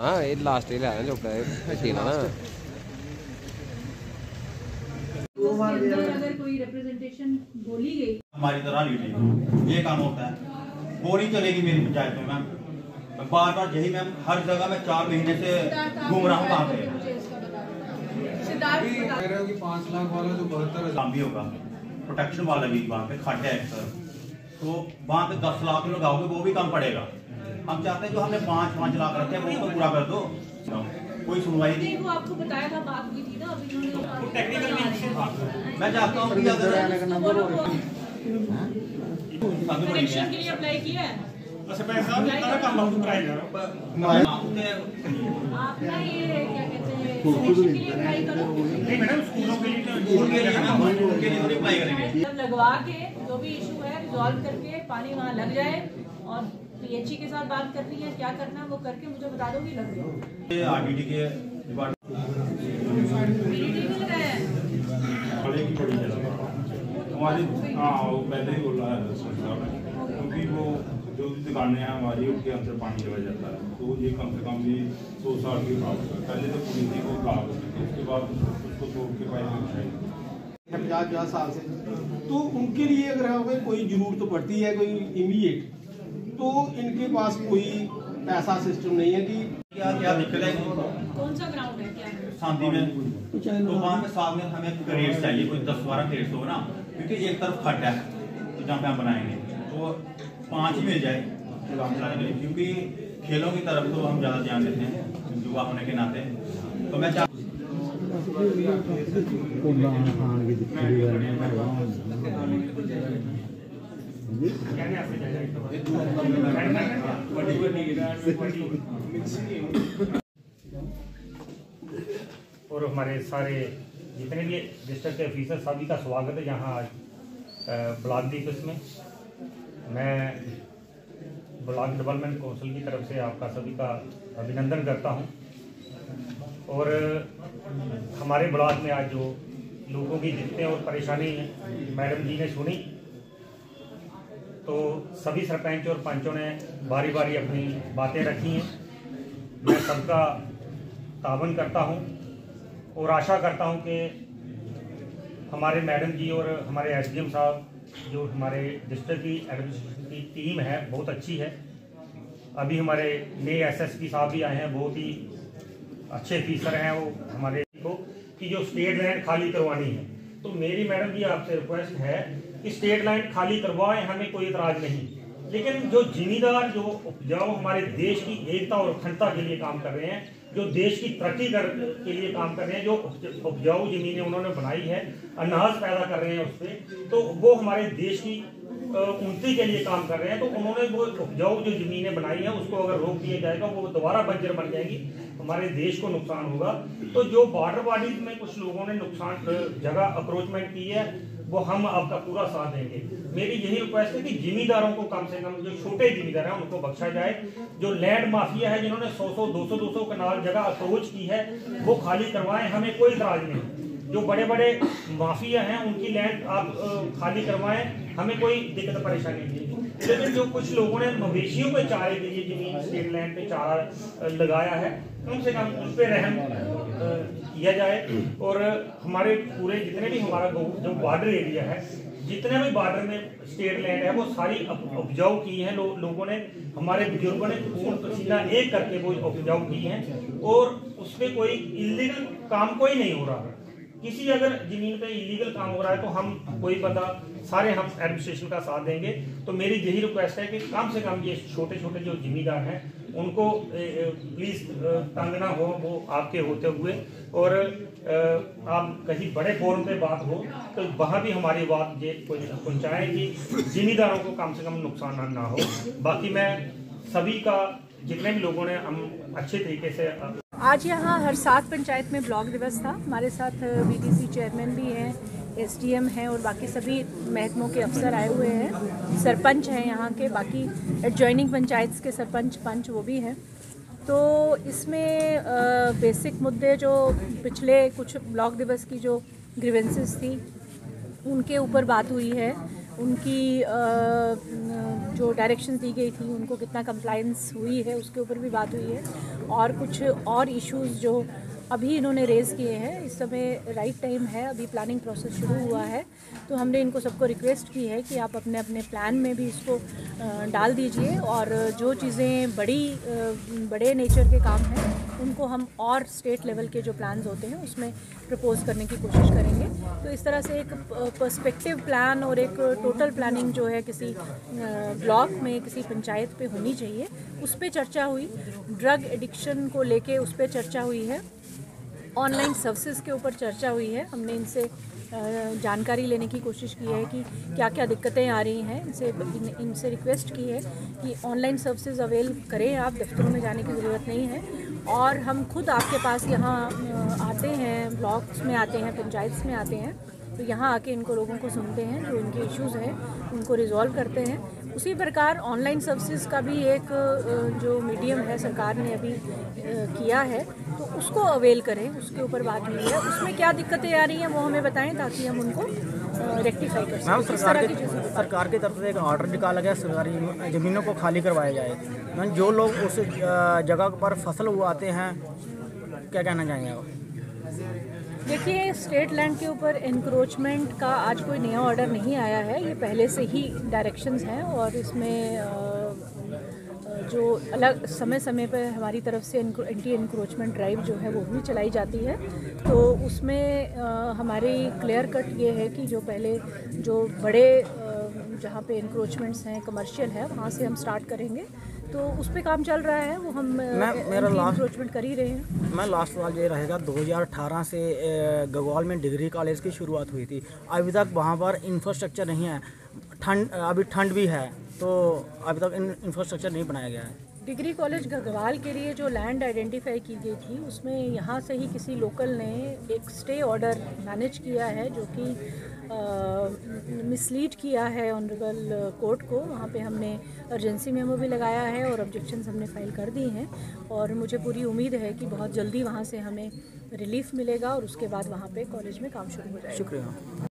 हाँ ये last area है जो सीना ना अगर कोई रिप्रेजेंटेशन बोली गई हमारी तरह लीजिए ये काम होता है। बोरिंग चलेगी मेरी पंचायत में मैम, बार बार यही मैम हर जगह में 4 महीने से घूम रहा हूँ। कहाँ पे 5 लाख वाला जो 72 काम भी होगा, प्रोटेक्शन वाला भी वहाँ पे खड्डे है सर, तो वहाँ पे 10 लाख लगाओगे वो भी कम पड़ेगा। हम चाहते हैं जो हमने 5 लाख रखे हैं वो तो पूरा कर दो। कोई सुनवाई नहीं। वो आपको बताया था, बात हुई थी ना अभी उन्होंने टेक्निकल। मैं चाहता हूँ कि अगर कनेक्शन के लिए अप्लाई किया है आपका, ये क्या कहते हैं कनेक्शन के लिए अप्लाई करो। नहीं मैडम स्कूलों के लिए अप्लाई करेंगे। जब लगवा के जो भी इशू है रिजॉल्व करके पानी वहाँ लग जाए और पीएचई के साथ बात करनी है, क्या करना है वो करके मुझे बता दो कि लग जाए। आरडीडी के हमारी पहले ही बोल रहा है क्योंकि वो जो दुकानें हैं हमारी उनके अंदर पानी चला जाता है, तो ये कम से कम भी 100 साल की बात है। पहले तो पुलिस को कहा उसके बाद उसको तोड़ के पाइप 50 साल से, तो उनके लिए अगर कोई जरूरत पड़ती है कोई इमीडिएट, तो इनके पास कोई पैसा सिस्टम नहीं है कि क्या दिक्कत है। कौन सा ग्राउंड है, क्या है शांति में, तो वहाँ पे साथ में हमें क्रेट्स चाहिए, कोई 10-12 क्रेट्स हो ना, क्योंकि एक तरफ खड्डा है तो जहाँ पे हम बनाएंगे तो 5 ही मिल जाए काम चलाने के लिए, क्योंकि खेलों की तरफ तो हम ज़्यादा ध्यान देते हैं युवा होने के नाते। तो मैं और हमारे सारे जितने भी डिस्ट्रिक्ट के ऑफिसर सभी का स्वागत है यहाँ आज ब्लॉक दिवस में। मैं ब्लॉक डेवलपमेंट काउंसिल की तरफ से आपका सभी का अभिनंदन करता हूँ। और हमारे ब्लॉक में आज जो लोगों की दिक्कतें और परेशानी मैडम जी ने सुनी, तो सभी सरपंच और पंचों ने बारी बारी अपनी बातें रखी हैं। मैं सबका तावन करता हूं और आशा करता हूं कि हमारे मैडम जी और हमारे एसडीएम साहब, जो हमारे डिस्ट्रिक्ट की एडमिनिस्ट्रेशन की टीम है बहुत अच्छी है। अभी हमारे नए एसएसपी साहब भी आए हैं, बहुत ही अच्छे ऑफिसर हैं वो हमारे को, कि जो स्टेट लैंड खाली करवानी है। तो मेरी मैडम जी आपसे रिक्वेस्ट है कि स्टेट लैंड खाली करवाएं, हमें कोई इतराज नहीं, लेकिन जो जिम्मेदार जो उपजाऊ हमारे देश की एकता और अखंडता के लिए काम कर रहे हैं, जो देश की तरक्की के लिए काम कर रहे हैं, जो उपजाऊ जमीनें उन्होंने बनाई है, अनाज पैदा कर रहे हैं उस पर, तो वो हमारे देश की उन्नति के लिए काम कर रहे हैं। तो उन्होंने वो उपजाऊ जो जमीनें बनाई हैं उसको अगर रोक दिया जाएगा वो दोबारा बंजर बन जाएगी, हमारे देश को नुकसान होगा। तो जो बॉर्डर बॉडीज में कुछ लोगों ने नुकसान जगह अप्रोचमेंट की है, वो हम आपका पूरा साथ देंगे। मेरी यही रिक्वेस्ट है कि जिम्मेदारों को कम से कम, जो छोटे जिम्मेदार हैं उनको बख्शा जाए। जो लैंड माफिया है जिन्होंने 100 200 कनाल जगह अप्रोच की है वो खाली करवाएं, हमें कोई इतराज नहीं। जो बड़े बड़े माफिया हैं उनकी लैंड आप खाली करवाएं, हमें कोई दिक्कत परेशानी नहीं। लेकिन जो कुछ लोगों ने मवेशियों के चारे के लिए जमीन स्टेट लैंड पे चारा लगाया है, कम से कम उस पर रहम किया जाए। और हमारे पूरे जितने भी हमारा जो बॉर्डर एरिया है, जितने भी बॉर्डर में स्टेट लैंड है, वो सारी उपजाऊ की है लोगों ने, हमारे बुजुर्गों ने खून पसीना एक करके वो उपजाऊ की है। और उस पर कोई इलीगल काम कोई नहीं हो रहा। किसी अगर जमीन पे इलीगल काम हो रहा है तो हम कोई बंदा सारे हम एडमिनिस्ट्रेशन का साथ देंगे। तो मेरी यही रिक्वेस्ट है कि कम से कम ये छोटे छोटे जो जिम्मेदार हैं उनको प्लीज तंग ना हो वो आपके होते हुए, और आप कहीं बड़े फोरम पे बात हो तो वहाँ भी हमारी बात ये पहुँचाएं कि जिम्मेदारों को कम से कम नुकसान ना हो। बाकी मैं सभी का, जितने भी लोगों ने हम अच्छे तरीके से आज यहाँ हर 7 पंचायत में ब्लॉक दिवस था। हमारे साथ बीडीसी चेयरमैन भी हैं, एसडीएम हैं और बाकी सभी महकमों के अफसर आए हुए हैं, सरपंच हैं यहाँ के, बाकी एडजॉइनिंग पंचायत के सरपंच पंच वो भी हैं। तो इसमें बेसिक मुद्दे जो पिछले कुछ ब्लॉक दिवस की जो ग्रीवेंसेस थी उनके ऊपर बात हुई है, उनकी जो डायरेक्शंस दी गई थी उनको कितना कंप्लायंस हुई है उसके ऊपर भी बात हुई है। और कुछ और इश्यूज़ जो अभी इन्होंने रेज़ किए हैं, इस समय राइट टाइम है, अभी प्लानिंग प्रोसेस शुरू हुआ है, तो हमने इनको सबको रिक्वेस्ट की है कि आप अपने अपने प्लान में भी इसको डाल दीजिए और जो चीज़ें बड़े नेचर के काम हैं उनको हम और स्टेट लेवल के जो प्लान्स होते हैं उसमें प्रपोज करने की कोशिश करेंगे। तो इस तरह से एक पर्सपेक्टिव प्लान और एक टोटल प्लानिंग जो है किसी ब्लॉक में, किसी पंचायत पे होनी चाहिए, उस पर चर्चा हुई। ड्रग एडिक्शन को लेके उस पर चर्चा हुई है, ऑनलाइन सर्विसेज के ऊपर चर्चा हुई है। हमने इनसे जानकारी लेने की कोशिश की है कि क्या क्या दिक्कतें आ रही हैं। इनसे रिक्वेस्ट की है कि ऑनलाइन सर्विसेज अवेल करें, आप दफ्तरों में जाने की ज़रूरत नहीं है और हम खुद आपके पास यहाँ आते हैं, ब्लॉक्स में आते हैं, पंचायत्स में आते हैं, तो यहाँ आके इनको लोगों को सुनते हैं, जो इनके इश्यूज़ हैं उनको रिजॉल्व करते हैं। उसी प्रकार ऑनलाइन सर्विसेज का भी एक जो मीडियम है सरकार ने अभी किया है, तो उसको अवेल करें, उसके ऊपर बात हुई है। उसमें क्या दिक्कतें आ रही हैं वो हमें बताएं ताकि हम उनको रेक्टिफाई कर सकें। मैम, सरकार की तरफ से एक ऑर्डर निकाला गया, सरकारी ज़मीनों को खाली करवाया जाए। मैम, जो लोग उस जगह पर फसल उगाते हैं, क्या कहना चाहेंगे आप? देखिए, स्टेट लैंड के ऊपर एनक्रोचमेंट का आज कोई नया ऑर्डर नहीं आया है, ये पहले से ही डायरेक्शंस हैं और इसमें जो अलग समय समय पर हमारी तरफ से एंटी एनक्रोचमेंट ड्राइव जो है वो भी चलाई जाती है। तो उसमें हमारी क्लियर कट ये है कि जो पहले जो बड़े जहाँ पे एनक्रोचमेंट्स हैं, कमर्शियल है, वहाँ से हम स्टार्ट करेंगे। तो उस पे काम चल रहा है, वो हम मेरा एनक्रोचमेंट कर ही रहे हैं। मैं लास्ट सवाल ये रहेगा, 2018 से गगवाल में डिग्री कॉलेज की शुरुआत हुई थी, अभी तक वहाँ पर इंफ्रास्ट्रक्चर नहीं है, अभी ठंड भी है, तो अभी तक इंफ्रास्ट्रक्चर नहीं बनाया गया है। डिग्री कॉलेज गगवाल के लिए जो लैंड आइडेंटिफाई की गई थी उसमें यहाँ से ही किसी लोकल ने एक स्टे ऑर्डर मैनेज किया है जो कि मिसलीड किया है ऑनरेबल कोर्ट को। वहाँ पे हमने अर्जेंसी मेमो भी लगाया है और ऑब्जेक्शंस हमने फाइल कर दी हैं और मुझे पूरी उम्मीद है कि बहुत जल्दी वहाँ से हमें रिलीफ मिलेगा और उसके बाद वहाँ पे कॉलेज में काम शुरू हो जाएगा। शुक्रिया।